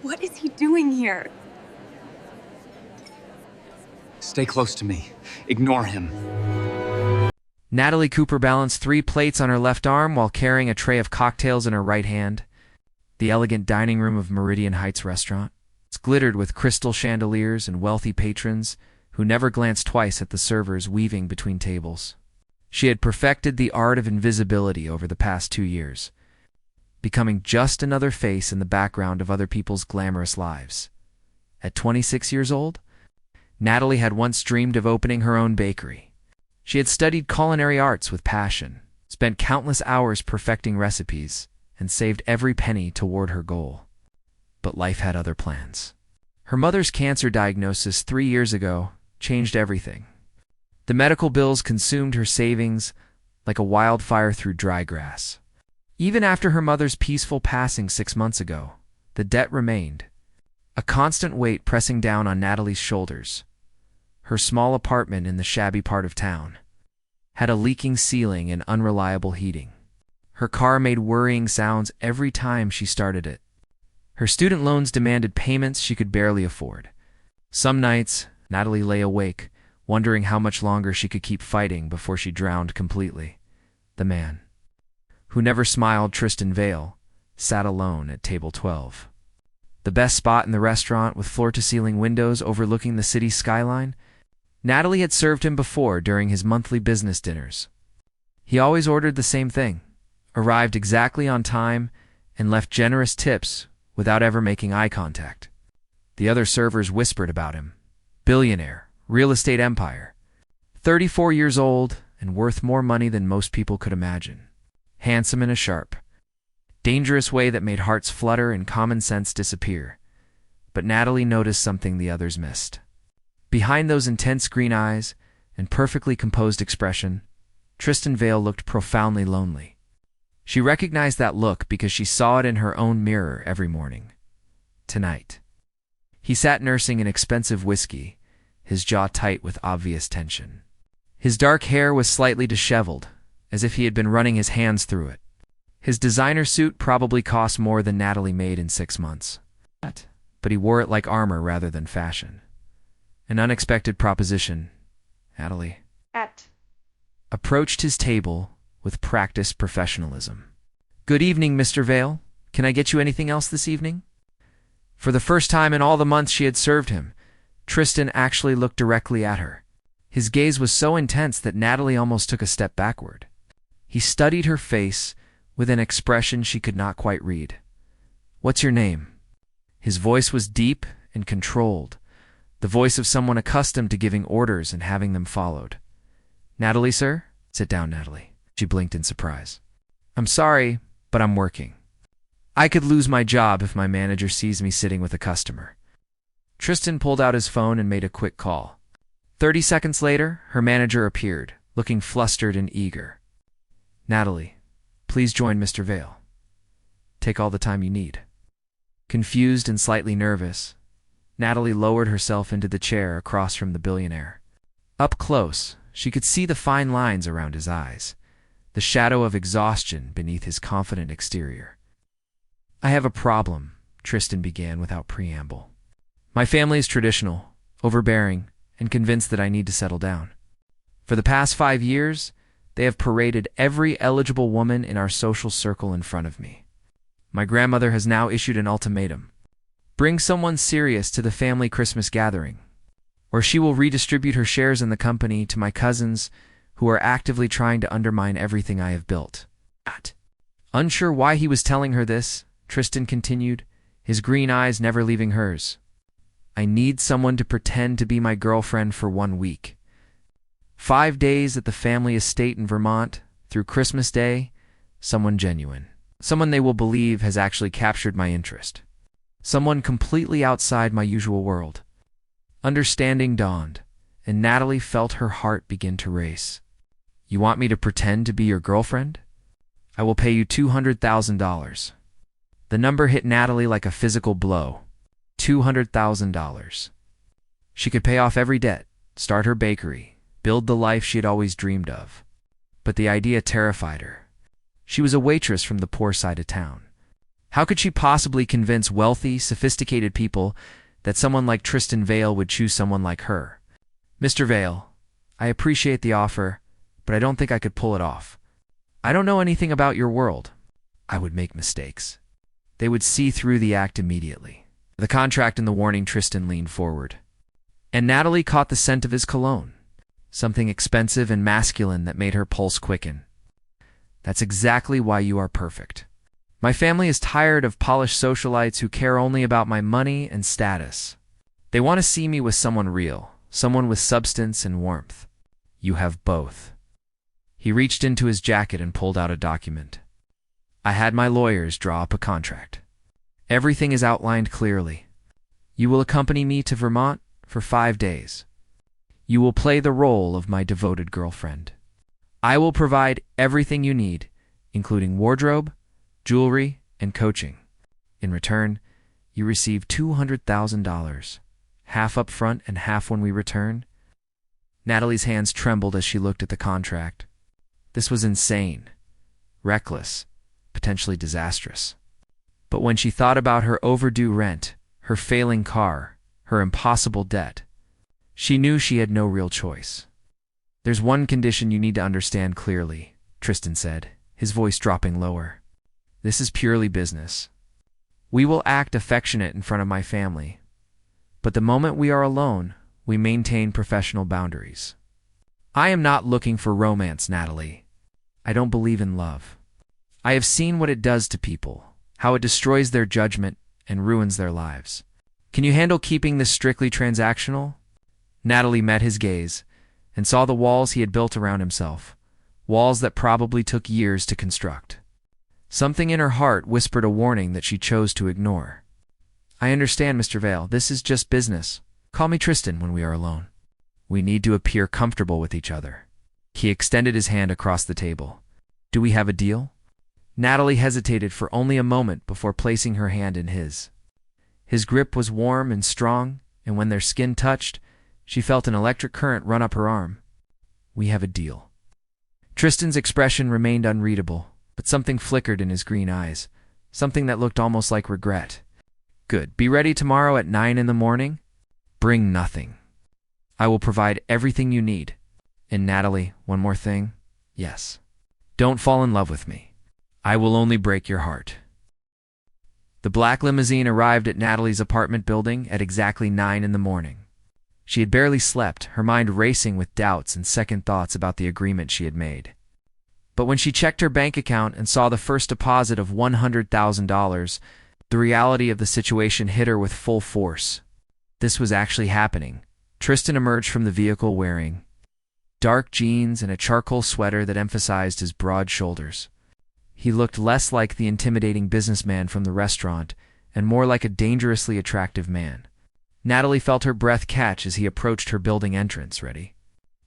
What is he doing here? Stay close to me. Ignore him. Natalie Cooper balanced 3 plates on her left arm while carrying a tray of cocktails in her right hand. The elegant dining room of Meridian Heights restaurant. It's glittered with crystal chandeliers and wealthy patrons who never glanced twice at the servers weaving between tables. She had perfected the art of invisibility over the past 2 years, becoming just another face in the background of other people's glamorous lives. At 26 years old, Natalie had once dreamed of opening her own bakery. She had studied culinary arts with passion, spent countless hours perfecting recipes, and saved every penny toward her goal. But life had other plans. Her mother's cancer diagnosis 3 years ago changed everything. The medical bills consumed her savings like a wildfire through dry grass. Even after her mother's peaceful passing 6 months ago, the debt remained, a constant weight pressing down on Natalie's shoulders. Her small apartment in the shabby part of town had a leaking ceiling and unreliable heating. Her car made worrying sounds every time she started it. Her student loans demanded payments she could barely afford. Some nights, Natalie lay awake, wondering how much longer she could keep fighting before she drowned completely. The man, who never smiled, Tristan Vale, sat alone at table 12. The best spot in the restaurant with floor-to-ceiling windows overlooking the city's skyline. Natalie had served him before during his monthly business dinners. He always ordered the same thing, arrived exactly on time, and left generous tips without ever making eye contact. The other servers whispered about him. Billionaire, real estate empire. 34 years old and worth more money than most people could imagine. Handsome in a sharp, dangerous way that made hearts flutter and common sense disappear. But Natalie noticed something the others missed. Behind those intense green eyes and perfectly composed expression, Tristan Vale looked profoundly lonely. She recognized that look because she saw it in her own mirror every morning. Tonight, he sat nursing an expensive whiskey, his jaw tight with obvious tension. His dark hair was slightly disheveled, as if he had been running his hands through it. His designer suit probably cost more than Natalie made in 6 months. But he wore it like armor rather than fashion. An unexpected proposition, Natalie approached his table with practiced professionalism. Good evening, Mr. Vale. Can I get you anything else this evening? For the first time in all the months she had served him, Tristan actually looked directly at her. His gaze was so intense that Natalie almost took a step backward. He studied her face with an expression she could not quite read. What's your name? His voice was deep and controlled, the voice of someone accustomed to giving orders and having them followed. Natalie, sir? Sit down, Natalie. She blinked in surprise. I'm sorry, but I'm working. I could lose my job if my manager sees me sitting with a customer. Tristan pulled out his phone and made a quick call. 30 seconds later, her manager appeared, looking flustered and eager. Natalie, please join Mr. Vale. Take all the time you need. Confused and slightly nervous, Natalie lowered herself into the chair across from the billionaire. Up close, she could see the fine lines around his eyes, the shadow of exhaustion beneath his confident exterior. I have a problem, Tristan began without preamble. My family is traditional, overbearing, and convinced that I need to settle down. For the past 5 years, they have paraded every eligible woman in our social circle in front of me. My grandmother has now issued an ultimatum. Bring someone serious to the family Christmas gathering, or she will redistribute her shares in the company to my cousins who are actively trying to undermine everything I have built. Unsure why he was telling her this, Tristan continued, his green eyes never leaving hers. I need someone to pretend to be my girlfriend for 1 week. 5 days at the family estate in Vermont, through Christmas Day, someone genuine. Someone they will believe has actually captured my interest. Someone completely outside my usual world. Understanding dawned, and Natalie felt her heart begin to race. You want me to pretend to be your girlfriend? I will pay you $200,000. The number hit Natalie like a physical blow. $200,000. She could pay off every debt, start her bakery, build the life she had always dreamed of. But the idea terrified her. She was a waitress from the poor side of town. How could she possibly convince wealthy, sophisticated people that someone like Tristan Vale would choose someone like her? Mr. Vale, I appreciate the offer, but I don't think I could pull it off. I don't know anything about your world. I would make mistakes. They would see through the act immediately. The contract and the warning. Tristan leaned forward. And Natalie caught the scent of his cologne, something expensive and masculine that made her pulse quicken. That's exactly why you are perfect. My family is tired of polished socialites who care only about my money and status. They want to see me with someone real, someone with substance and warmth. You have both. He reached into his jacket and pulled out a document. I had my lawyers draw up a contract. Everything is outlined clearly. You will accompany me to Vermont for 5 days. You will play the role of my devoted girlfriend. I will provide everything you need, including wardrobe, jewelry, and coaching. In return, you receive $200,000, half up front and half when we return. Natalie's hands trembled as she looked at the contract. This was insane, reckless, potentially disastrous. But when she thought about her overdue rent, her failing car, her impossible debt, she knew she had no real choice. There's one condition you need to understand clearly, Tristan said, his voice dropping lower. This is purely business. We will act affectionate in front of my family, but the moment we are alone, we maintain professional boundaries. I am not looking for romance, Natalie. I don't believe in love. I have seen what it does to people, how it destroys their judgment and ruins their lives. Can you handle keeping this strictly transactional? Natalie met his gaze and saw the walls he had built around himself, walls that probably took years to construct. Something in her heart whispered a warning that she chose to ignore. I understand, Mr. Vale. This is just business. Call me Tristan when we are alone. We need to appear comfortable with each other. He extended his hand across the table. Do we have a deal? Natalie hesitated for only a moment before placing her hand in his. His grip was warm and strong, and when their skin touched, she felt an electric current run up her arm. We have a deal. Tristan's expression remained unreadable, but something flickered in his green eyes, something that looked almost like regret. Good. Be ready tomorrow at 9 in the morning? Bring nothing. I will provide everything you need. And Natalie, one more thing. Yes. Don't fall in love with me. I will only break your heart. The black limousine arrived at Natalie's apartment building at exactly 9 in the morning. She had barely slept, her mind racing with doubts and second thoughts about the agreement she had made. But when she checked her bank account and saw the first deposit of $100,000, the reality of the situation hit her with full force. This was actually happening. Tristan emerged from the vehicle wearing dark jeans and a charcoal sweater that emphasized his broad shoulders. He looked less like the intimidating businessman from the restaurant and more like a dangerously attractive man. Natalie felt her breath catch as he approached her building entrance. Ready?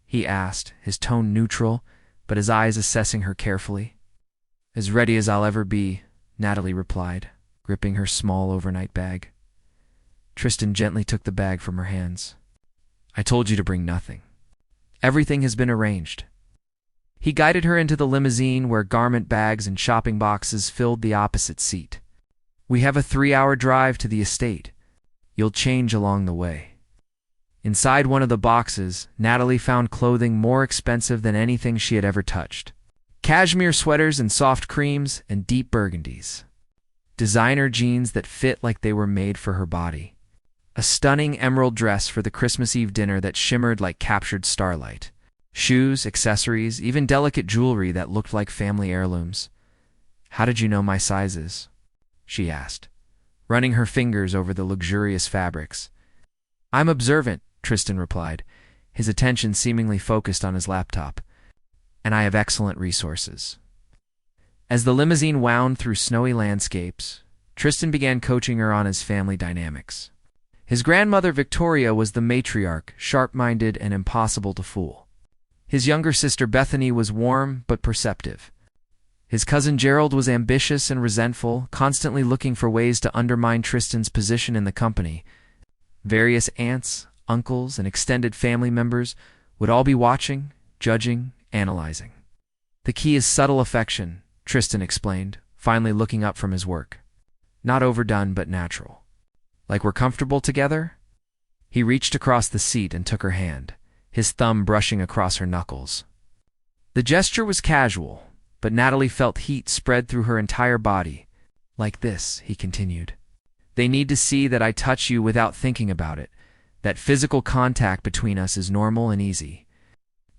He asked, his tone neutral, but his eyes assessing her carefully. As ready as I'll ever be, Natalie replied, gripping her small overnight bag. Tristan gently took the bag from her hands. I told you to bring nothing. Everything has been arranged. He guided her into the limousine where garment bags and shopping boxes filled the opposite seat. We have a 3-hour drive to the estate. You'll change along the way. Inside one of the boxes, Natalie found clothing more expensive than anything she had ever touched. Cashmere sweaters and soft creams and deep burgundies. Designer jeans that fit like they were made for her body. A stunning emerald dress for the Christmas Eve dinner that shimmered like captured starlight. Shoes, accessories, even delicate jewelry that looked like family heirlooms. How did you know my sizes? She asked, running her fingers over the luxurious fabrics. I'm observant, Tristan replied, his attention seemingly focused on his laptop. And I have excellent resources. As the limousine wound through snowy landscapes, Tristan began coaching her on his family dynamics. His grandmother Victoria was the matriarch, sharp-minded and impossible to fool. His younger sister Bethany was warm but perceptive. His cousin Gerald was ambitious and resentful, constantly looking for ways to undermine Tristan's position in the company. Various aunts, uncles, and extended family members would all be watching, judging, analyzing. The key is subtle affection, Tristan explained, finally looking up from his work. Not overdone, but natural. Like we're comfortable together? He reached across the seat and took her hand, his thumb brushing across her knuckles. The gesture was casual, but Natalie felt heat spread through her entire body. Like this, he continued. They need to see that I touch you without thinking about it, that physical contact between us is normal and easy.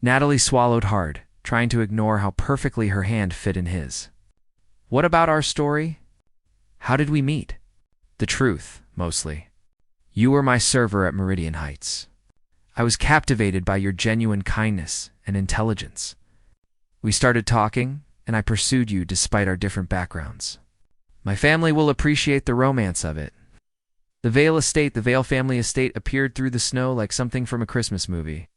Natalie swallowed hard, trying to ignore how perfectly her hand fit in his. What about our story? How did we meet? The truth, mostly. You were my server at Meridian Heights. I was captivated by your genuine kindness and intelligence. We started talking, and I pursued you despite our different backgrounds. My family will appreciate the romance of it. The Vale family estate appeared through the snow like something from a Christmas movie.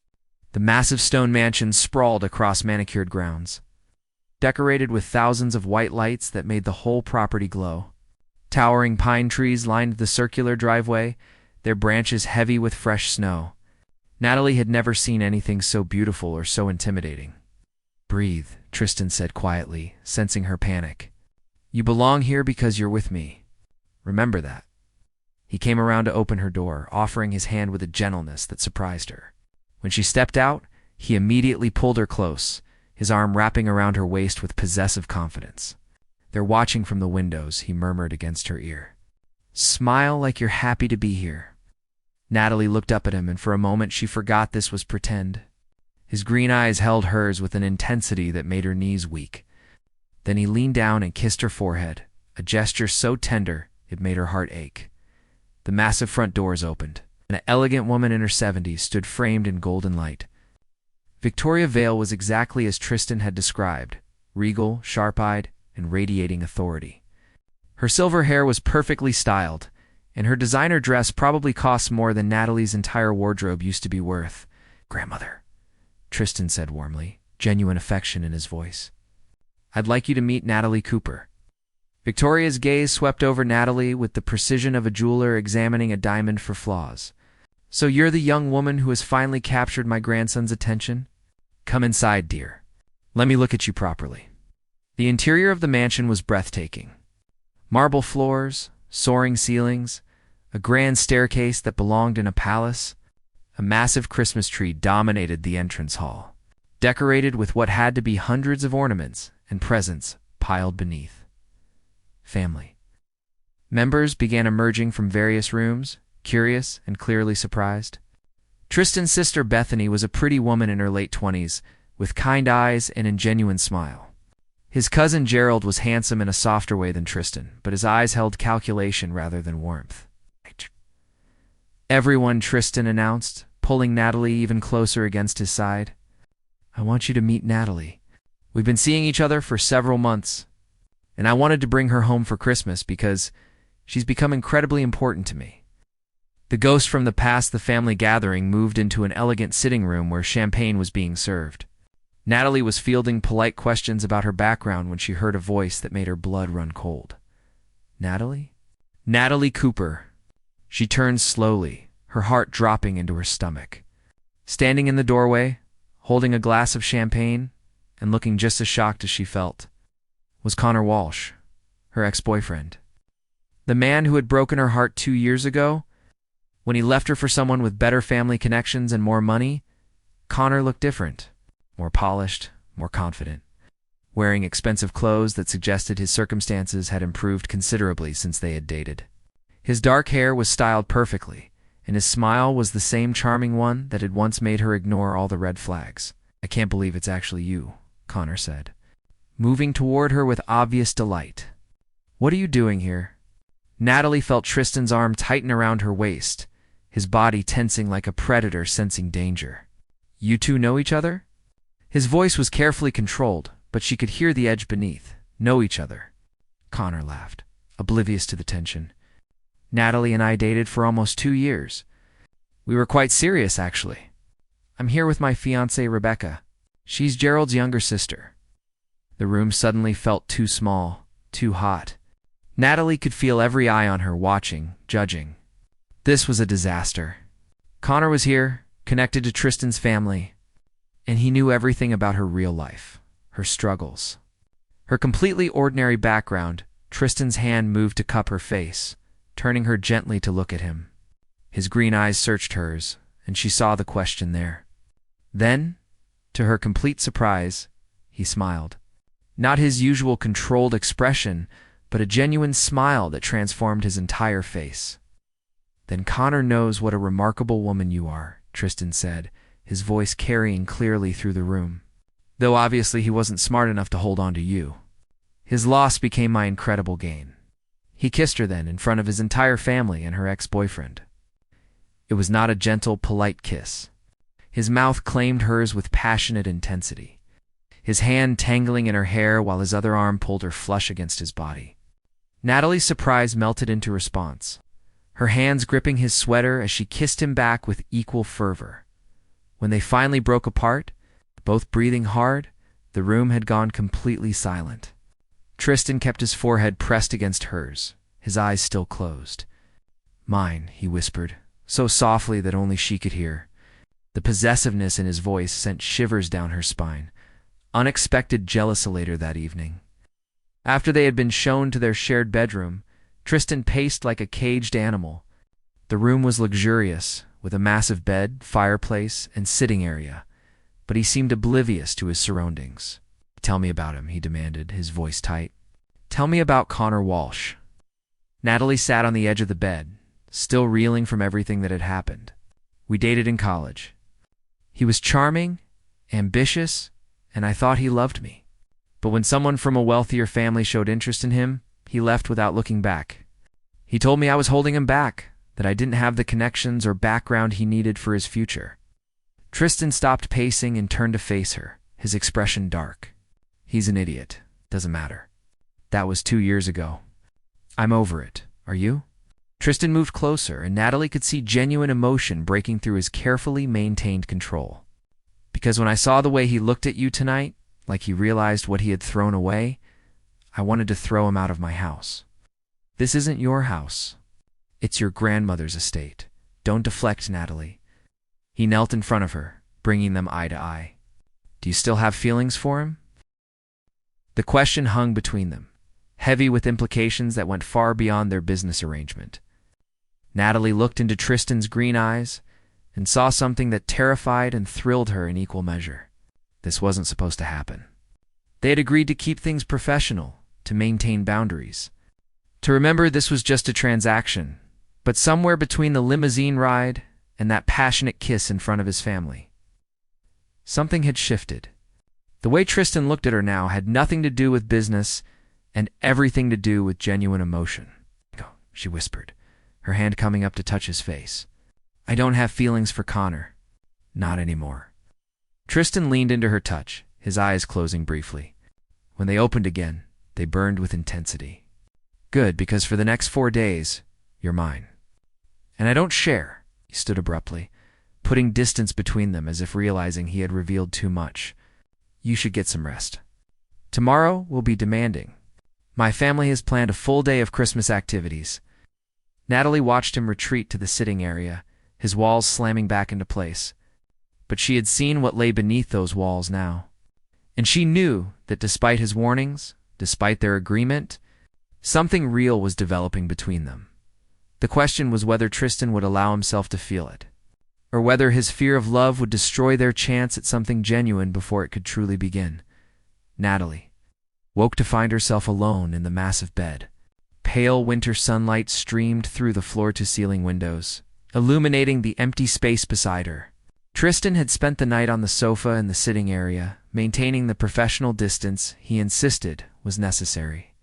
The massive stone mansion sprawled across manicured grounds, decorated with thousands of white lights that made the whole property glow. Towering pine trees lined the circular driveway, their branches heavy with fresh snow. Natalie had never seen anything so beautiful or so intimidating. Breathe, Tristan said quietly, sensing her panic. You belong here because you're with me. Remember that. He came around to open her door, offering his hand with a gentleness that surprised her. When she stepped out, he immediately pulled her close, his arm wrapping around her waist with possessive confidence. They're watching from the windows, he murmured against her ear. Smile like you're happy to be here. Natalie looked up at him, and for a moment she forgot this was pretend. His green eyes held hers with an intensity that made her knees weak. Then he leaned down and kissed her forehead, a gesture so tender it made her heart ache. The massive front doors opened. An elegant woman in her 70s stood framed in golden light. Victoria Vale was exactly as Tristan had described, regal, sharp-eyed, and radiating authority. Her silver hair was perfectly styled, and her designer dress probably cost more than Natalie's entire wardrobe used to be worth. Grandmother, Tristan said warmly, genuine affection in his voice. I'd like you to meet Natalie Cooper. Victoria's gaze swept over Natalie with the precision of a jeweler examining a diamond for flaws. So you're the young woman who has finally captured my grandson's attention? Come inside, dear. Let me look at you properly. The interior of the mansion was breathtaking. Marble floors, soaring ceilings, a grand staircase that belonged in a palace. A massive Christmas tree dominated the entrance hall, decorated with what had to be hundreds of ornaments and presents piled beneath. Family. Members began emerging from various rooms, curious and clearly surprised. Tristan's sister Bethany was a pretty woman in her late 20s, with kind eyes and a genuine smile. His cousin Gerald was handsome in a softer way than Tristan, but his eyes held calculation rather than warmth. Everyone, Tristan announced, pulling Natalie even closer against his side. I want you to meet Natalie. We've been seeing each other for several months, and I wanted to bring her home for Christmas because she's become incredibly important to me. The ghost from the past the family gathering moved into an elegant sitting room where champagne was being served. Natalie was fielding polite questions about her background when she heard a voice that made her blood run cold. Natalie? Natalie Cooper. She turned slowly, her heart dropping into her stomach. Standing in the doorway, holding a glass of champagne, and looking just as shocked as she felt, was Connor Walsh, her ex-boyfriend. The man who had broken her heart 2 years ago. When he left her for someone with better family connections and more money, Connor looked different, more polished, more confident, wearing expensive clothes that suggested his circumstances had improved considerably since they had dated. His dark hair was styled perfectly, and his smile was the same charming one that had once made her ignore all the red flags. I can't believe it's actually you, Connor said, moving toward her with obvious delight. What are you doing here? Natalie felt Tristan's arm tighten around her waist, his body tensing like a predator sensing danger. You two know each other? His voice was carefully controlled, but she could hear the edge beneath. Know each other. Connor laughed, oblivious to the tension. Natalie and I dated for almost 2 years. We were quite serious, actually. I'm here with my fiancée, Rebecca. She's Gerald's younger sister. The room suddenly felt too small, too hot. Natalie could feel every eye on her watching, judging. This was a disaster. Connor was here, connected to Tristan's family, and he knew everything about her real life, her struggles, her completely ordinary background, Tristan's hand moved to cup her face, turning her gently to look at him. His green eyes searched hers, and she saw the question there. Then, to her complete surprise, he smiled. Not his usual controlled expression, but a genuine smile that transformed his entire face. "Then Connor knows what a remarkable woman you are," Tristan said, his voice carrying clearly through the room. "Though obviously he wasn't smart enough to hold on to you. His loss became my incredible gain." He kissed her then in front of his entire family and her ex-boyfriend. It was not a gentle, polite kiss. His mouth claimed hers with passionate intensity, his hand tangling in her hair while his other arm pulled her flush against his body. Natalie's surprise melted into response, her hands gripping his sweater as she kissed him back with equal fervor. When they finally broke apart, both breathing hard, the room had gone completely silent. Tristan kept his forehead pressed against hers, his eyes still closed. "Mine," he whispered, so softly that only she could hear. The possessiveness in his voice sent shivers down her spine. Unexpected jealous later that evening. After they had been shown to their shared bedroom, Tristan paced like a caged animal. The room was luxurious, with a massive bed, fireplace, and sitting area, but he seemed oblivious to his surroundings. "Tell me about him," he demanded, his voice tight. "Tell me about Connor Walsh." Natalie sat on the edge of the bed, still reeling from everything that had happened. "We dated in college. He was charming, ambitious, and I thought he loved me. But when someone from a wealthier family showed interest in him, he left without looking back. He told me I was holding him back, that I didn't have the connections or background he needed for his future." Tristan stopped pacing and turned to face her, his expression dark. "He's an idiot. Doesn't matter. That was 2 years ago. I'm over it. Are you?" Tristan moved closer, and Natalie could see genuine emotion breaking through his carefully maintained control. "Because when I saw the way he looked at you tonight, like he realized what he had thrown away, I wanted to throw him out of my house. This isn't your house. It's your grandmother's estate. Don't deflect, Natalie." He knelt in front of her, bringing them eye to eye. "Do you still have feelings for him?" The question hung between them, heavy with implications that went far beyond their business arrangement. Natalie looked into Tristan's green eyes and saw something that terrified and thrilled her in equal measure. This wasn't supposed to happen. They had agreed to keep things professional, to maintain boundaries. To remember this was just a transaction, but somewhere between the limousine ride and that passionate kiss in front of his family, something had shifted. The way Tristan looked at her now had nothing to do with business and everything to do with genuine emotion. "Go," she whispered, her hand coming up to touch his face. "I don't have feelings for Connor. Not anymore." Tristan leaned into her touch, his eyes closing briefly. When they opened again, they burned with intensity. "Good, because for the next 4 days, you're mine. And I don't share," he stood abruptly, putting distance between them as if realizing he had revealed too much. "You should get some rest. Tomorrow will be demanding. My family has planned a full day of Christmas activities." Natalie watched him retreat to the sitting area, his walls slamming back into place. But she had seen what lay beneath those walls now. And she knew that despite his warnings, despite their agreement, something real was developing between them. The question was whether Tristan would allow himself to feel it, or whether his fear of love would destroy their chance at something genuine before it could truly begin. Natalie woke to find herself alone in the massive bed. Pale winter sunlight streamed through the floor-to-ceiling windows, illuminating the empty space beside her. Tristan had spent the night on the sofa in the sitting area, maintaining the professional distance he insisted was necessary.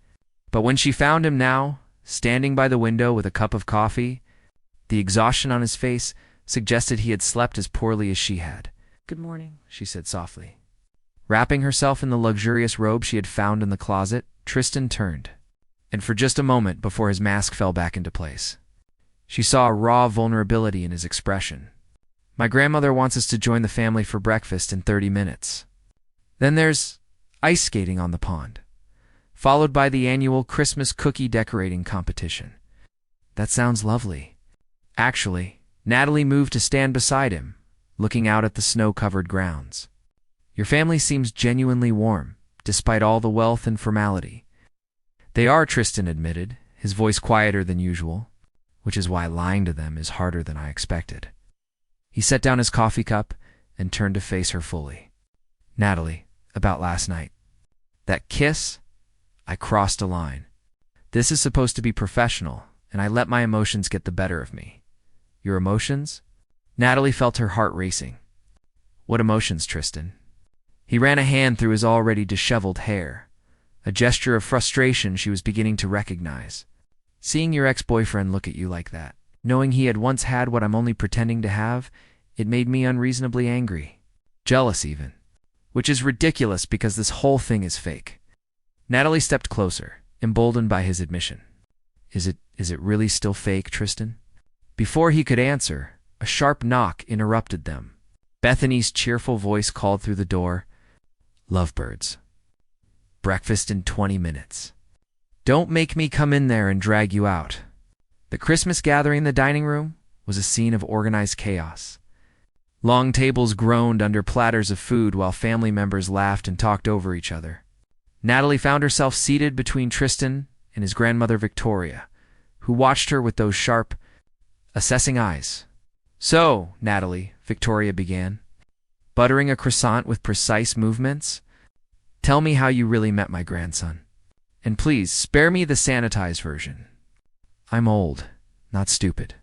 But when she found him now, standing by the window with a cup of coffee, the exhaustion on his face suggested he had slept as poorly as she had. "Good morning," she said softly. Wrapping herself in the luxurious robe she had found in the closet, Tristan turned, and for just a moment before his mask fell back into place, she saw a raw vulnerability in his expression. "My grandmother wants us to join the family for breakfast in 30 minutes. Then there's ice skating on the pond, followed by the annual Christmas cookie decorating competition." "That sounds lovely." Actually, Natalie moved to stand beside him, looking out at the snow-covered grounds. "Your family seems genuinely warm, despite all the wealth and formality." They are, Tristan admitted, his voice quieter than usual, which is why lying to them is harder than I expected. He set down his coffee cup and turned to face her fully. Natalie, about last night. That kiss? I crossed a line. This is supposed to be professional, and I let my emotions get the better of me. Your emotions? Natalie felt her heart racing. What emotions, Tristan? He ran a hand through his already disheveled hair, a gesture of frustration she was beginning to recognize. Seeing your ex-boyfriend look at you like that, knowing he had once had what I'm only pretending to have, it made me unreasonably angry. Jealous even. Which is ridiculous because this whole thing is fake. Natalie stepped closer, emboldened by his admission. Is it really still fake, Tristan? Before he could answer, a sharp knock interrupted them. Bethany's cheerful voice called through the door, "Lovebirds. Breakfast in 20 minutes. Don't make me come in there and drag you out." The Christmas gathering in the dining room was a scene of organized chaos. Long tables groaned under platters of food while family members laughed and talked over each other. Natalie found herself seated between Tristan and his grandmother Victoria, who watched her with those sharp, assessing eyes. "So, Natalie," Victoria began, buttering a croissant with precise movements, "tell me how you really met my grandson. And please, spare me the sanitized version. I'm old, not stupid."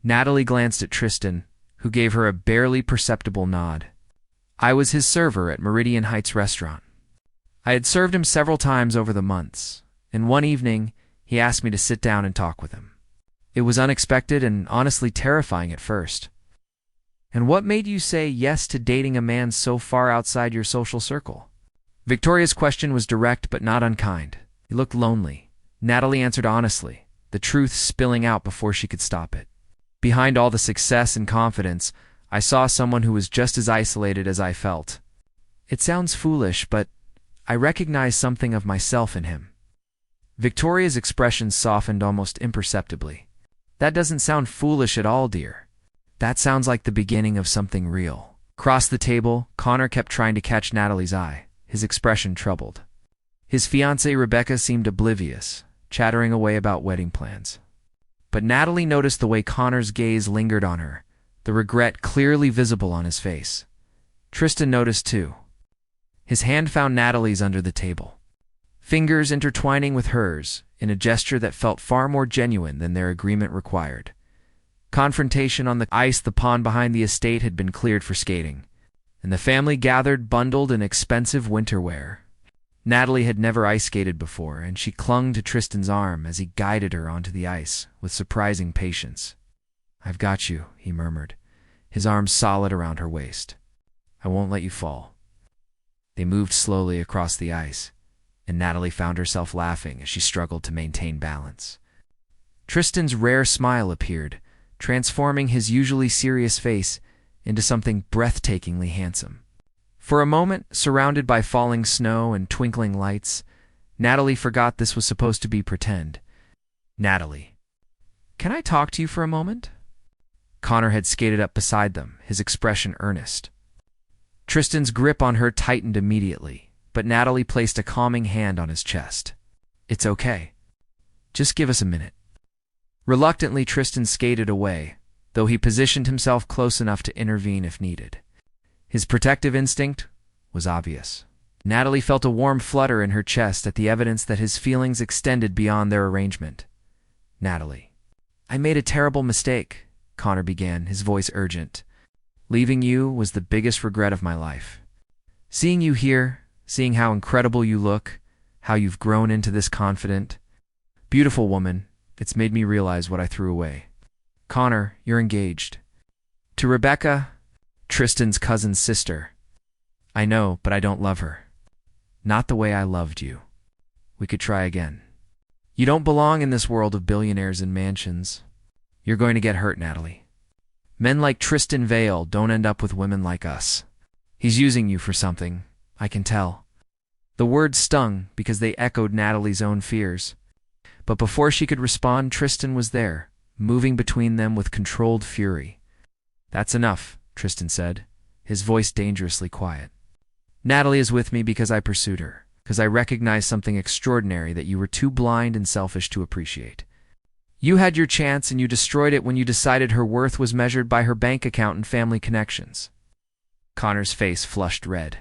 Natalie glanced at Tristan, who gave her a barely perceptible nod. "I was his server at Meridian Heights restaurant. I had served him several times over the months, and one evening he asked me to sit down and talk with him. It was unexpected and honestly terrifying at first." "And what made you say yes to dating a man so far outside your social circle?" Victoria's question was direct but not unkind. He looked lonely. Natalie answered honestly, the truth spilling out before she could stop it. "Behind all the success and confidence, I saw someone who was just as isolated as I felt. It sounds foolish, but I recognized something of myself in him." Victoria's expression softened almost imperceptibly. "That doesn't sound foolish at all, dear. That sounds like the beginning of something real." Across the table, Connor kept trying to catch Natalie's eye, his expression troubled. His fiancée Rebecca seemed oblivious, chattering away about wedding plans. But Natalie noticed the way Connor's gaze lingered on her, the regret clearly visible on his face. Tristan noticed too. His hand found Natalie's under the table, fingers intertwining with hers in a gesture that felt far more genuine than their agreement required. Confrontation on the ice, the pond behind the estate had been cleared for skating, and the family gathered bundled in expensive winter wear. Natalie had never ice skated before, and she clung to Tristan's arm as he guided her onto the ice with surprising patience. "I've got you," he murmured, his arms solid around her waist. "I won't let you fall." They moved slowly across the ice, and Natalie found herself laughing as she struggled to maintain balance. Tristan's rare smile appeared, transforming his usually serious face into something breathtakingly handsome. For a moment, surrounded by falling snow and twinkling lights, Natalie forgot this was supposed to be pretend. "Natalie, can I talk to you for a moment?" Connor had skated up beside them, his expression earnest. Tristan's grip on her tightened immediately, but Natalie placed a calming hand on his chest. "It's okay. Just give us a minute." Reluctantly, Tristan skated away, though he positioned himself close enough to intervene if needed. His protective instinct was obvious. Natalie felt a warm flutter in her chest at the evidence that his feelings extended beyond their arrangement. "Natalie, I made a terrible mistake," Connor began, his voice urgent. "Leaving you was the biggest regret of my life. Seeing you here, seeing how incredible you look, how you've grown into this confident, beautiful woman, it's made me realize what I threw away. Connor, you're engaged. To Rebecca, Tristan's cousin's sister. I know, but I don't love her. Not the way I loved you. We could try again. You don't belong in this world of billionaires and mansions. You're going to get hurt, Natalie. Men like Tristan Vale don't end up with women like us. He's using you for something, I can tell." The words stung because they echoed Natalie's own fears. But before she could respond, Tristan was there, moving between them with controlled fury. "That's enough," Tristan said, his voice dangerously quiet. "Natalie is with me because I pursued her, because I recognized something extraordinary that you were too blind and selfish to appreciate. You had your chance and you destroyed it when you decided her worth was measured by her bank account and family connections. Connor's face flushed red.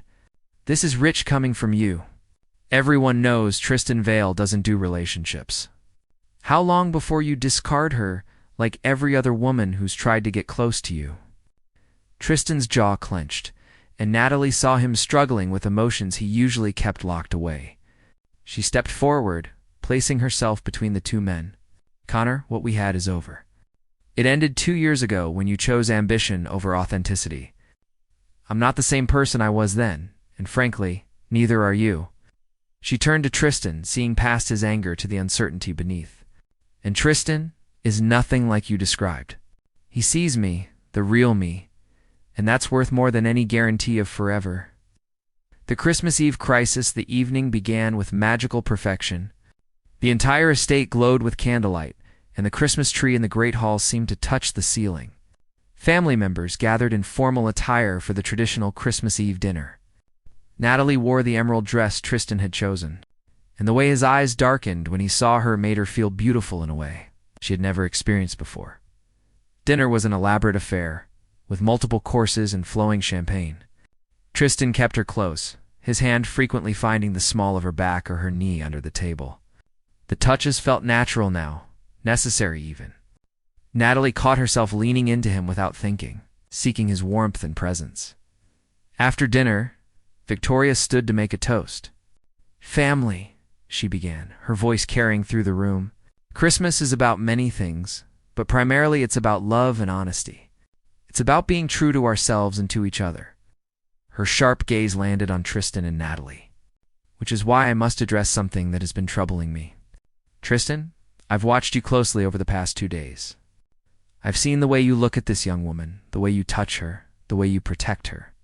This is rich coming from you. Everyone knows Tristan Vale doesn't do relationships. How long before you discard her like every other woman who's tried to get close to you? Tristan's jaw clenched, and Natalie saw him struggling with emotions he usually kept locked away. She stepped forward, placing herself between the two men. Connor, what we had is over. It ended 2 years ago when you chose ambition over authenticity. I'm not the same person I was then, and frankly, neither are you. She turned to Tristan, seeing past his anger to the uncertainty beneath. And Tristan is nothing like you described. He sees me, the real me, and that's worth more than any guarantee of forever. The Christmas Eve crisis, the evening began with magical perfection. The entire estate glowed with candlelight, and the Christmas tree in the great hall seemed to touch the ceiling. Family members gathered in formal attire for the traditional Christmas Eve dinner. Natalie wore the emerald dress Tristan had chosen, and the way his eyes darkened when he saw her made her feel beautiful in a way she had never experienced before. Dinner was an elaborate affair, with multiple courses and flowing champagne. Tristan kept her close, his hand frequently finding the small of her back or her knee under the table. The touches felt natural now, necessary even. Natalie caught herself leaning into him without thinking, seeking his warmth and presence. After dinner, Victoria stood to make a toast. Family, she began, her voice carrying through the room. Christmas is about many things, but primarily it's about love and honesty. It's about being true to ourselves and to each other. Her sharp gaze landed on Tristan and Natalie, which is why I must address something that has been troubling me. Tristan, I've watched you closely over the past 2 days. I've seen the way you look at this young woman, the way you touch her, the way you protect her.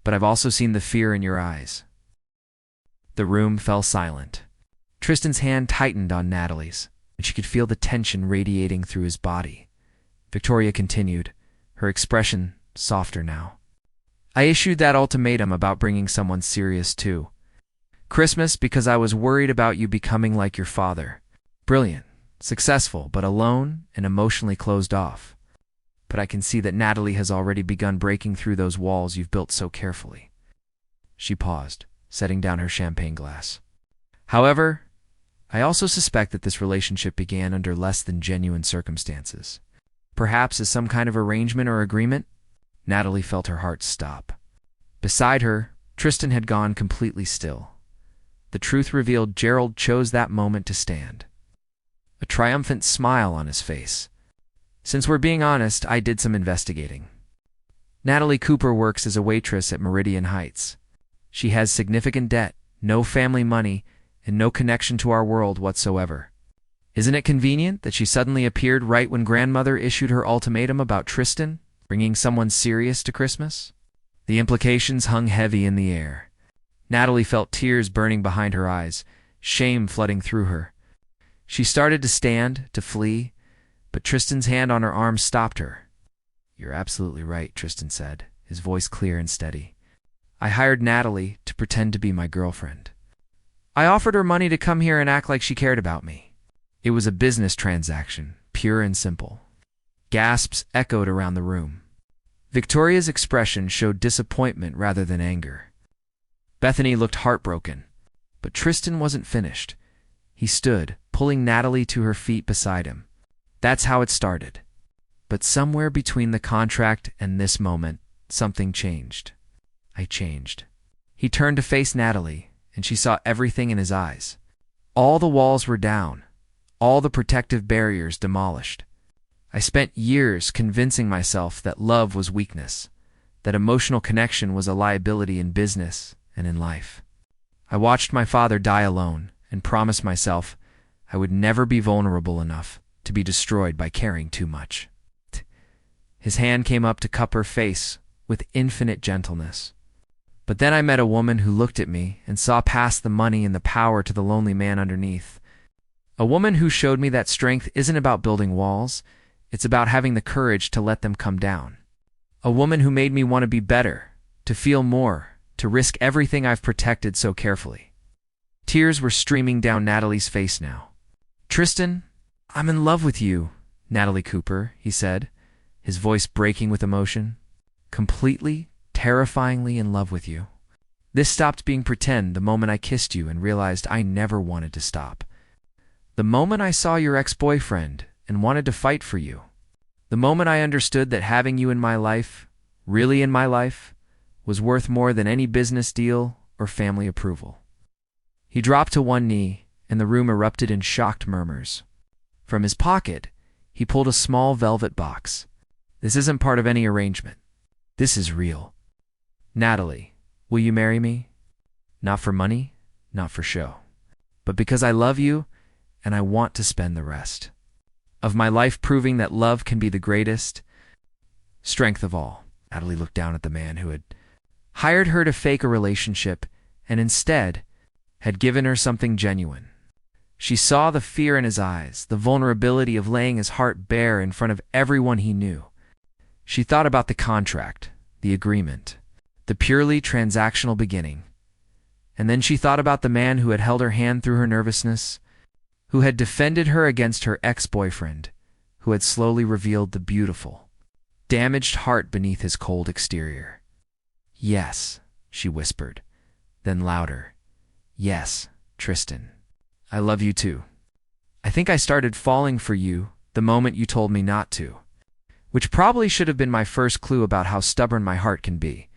But I've also seen the fear in your eyes. The room fell silent. Tristan's hand tightened on Natalie's, and she could feel the tension radiating through his body. Victoria continued, her expression softer now. I issued that ultimatum about bringing someone serious too. Christmas because I was worried about you becoming like your father. Brilliant, successful, but alone and emotionally closed off. But I can see that Natalie has already begun breaking through those walls you've built so carefully. She paused, setting down her champagne glass. However, I also suspect that this relationship began under less than genuine circumstances. Perhaps as some kind of arrangement or agreement? Natalie felt her heart stop. Beside her, Tristan had gone completely still. The truth revealed Gerald chose that moment to stand. A triumphant smile on his face. Since we're being honest, I did some investigating. Natalie Cooper works as a waitress at Meridian Heights. She has significant debt, no family money, and no connection to our world whatsoever. Isn't it convenient that she suddenly appeared right when grandmother issued her ultimatum about Tristan, bringing someone serious to Christmas? The implications hung heavy in the air. Natalie felt tears burning behind her eyes, shame flooding through her. She started to stand, to flee, but Tristan's hand on her arm stopped her. You're absolutely right, Tristan said, his voice clear and steady. I hired Natalie to pretend to be my girlfriend. I offered her money to come here and act like she cared about me. It was a business transaction, pure and simple. Gasps echoed around the room. Victoria's expression showed disappointment rather than anger. Bethany looked heartbroken, but Tristan wasn't finished. He stood, pulling Natalie to her feet beside him. That's how it started. But somewhere between the contract and this moment, something changed. I changed. He turned to face Natalie, and she saw everything in his eyes. All the walls were down, all the protective barriers demolished. I spent years convincing myself that love was weakness, that emotional connection was a liability in business and in life. I watched my father die alone and promised myself I would never be vulnerable enough to be destroyed by caring too much. His hand came up to cup her face with infinite gentleness. But then I met a woman who looked at me and saw past the money and the power to the lonely man underneath. A woman who showed me that strength isn't about building walls, it's about having the courage to let them come down. A woman who made me want to be better, to feel more, to risk everything I've protected so carefully. Tears were streaming down Natalie's face now. "Tristan, I'm in love with you, Natalie Cooper," he said, his voice breaking with emotion. "Completely, terrifyingly in love with you. This stopped being pretend the moment I kissed you and realized I never wanted to stop. The moment I saw your ex-boyfriend and wanted to fight for you. The moment I understood that having you in my life, really in my life, was worth more than any business deal or family approval." He dropped to one knee, and the room erupted in shocked murmurs. From his pocket, he pulled a small velvet box. "This isn't part of any arrangement. This is real. Natalie, will you marry me? Not for money, not for show, but because I love you and I want to spend the rest of my life proving that love can be the greatest strength of all." Natalie looked down at the man who had hired her to fake a relationship and instead had given her something genuine. She saw the fear in his eyes, the vulnerability of laying his heart bare in front of everyone he knew. She thought about the contract, the agreement, the purely transactional beginning. And then she thought about the man who had held her hand through her nervousness, who had defended her against her ex-boyfriend, who had slowly revealed the beautiful, damaged heart beneath his cold exterior. "Yes," she whispered, then louder. "Yes, Tristan. I love you too. I think I started falling for you the moment you told me not to, which probably should have been my first clue about how stubborn my heart can be."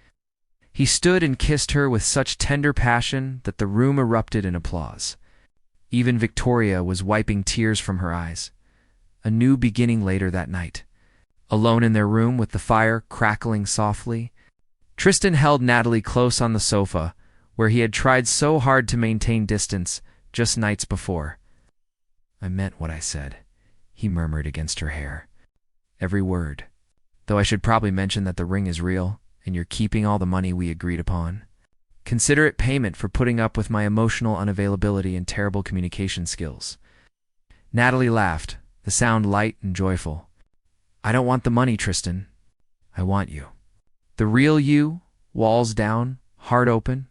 He stood and kissed her with such tender passion that the room erupted in applause. Even Victoria was wiping tears from her eyes. A new beginning later that night. Alone in their room with the fire crackling softly, Tristan held Natalie close on the sofa, where he had tried so hard to maintain distance just nights before. "I meant what I said," he murmured against her hair. "Every word. Though I should probably mention that the ring is real, and you're keeping all the money we agreed upon. Consider it payment for putting up with my emotional unavailability and terrible communication skills." Natalie laughed, the sound light and joyful. "I don't want the money, Tristan. I want you. The real you, walls down, heart open.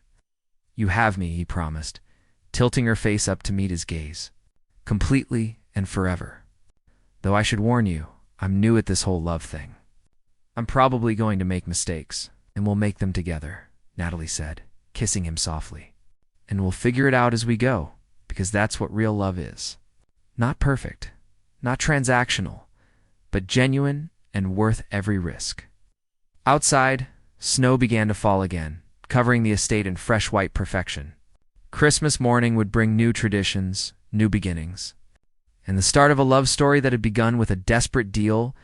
You have me," he promised, tilting her face up to meet his gaze. "Completely and forever. Though I should warn you, I'm new at this whole love thing. I'm probably going to make mistakes, and we'll make them together," Natalie said, kissing him softly. "And we'll figure it out as we go, because that's what real love is. Not perfect, not transactional, but genuine and worth every risk." Outside, snow began to fall again, covering the estate in fresh white perfection. Christmas morning would bring new traditions, new beginnings, and the start of a love story that had begun with a desperate deal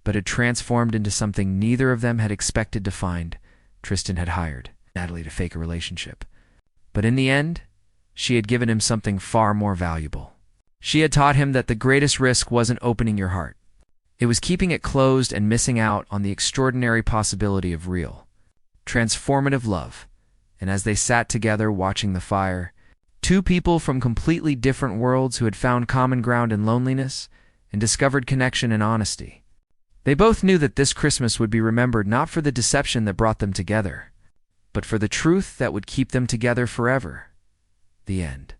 but had transformed into something neither of them had expected to find. Tristan had hired Natalie to fake a relationship, but in the end, she had given him something far more valuable. She had taught him that the greatest risk wasn't opening your heart. It was keeping it closed and missing out on the extraordinary possibility of real, transformative love. And as they sat together watching the fire, two people from completely different worlds who had found common ground in loneliness and discovered connection in honesty, they both knew that this Christmas would be remembered not for the deception that brought them together, but for the truth that would keep them together forever. The end.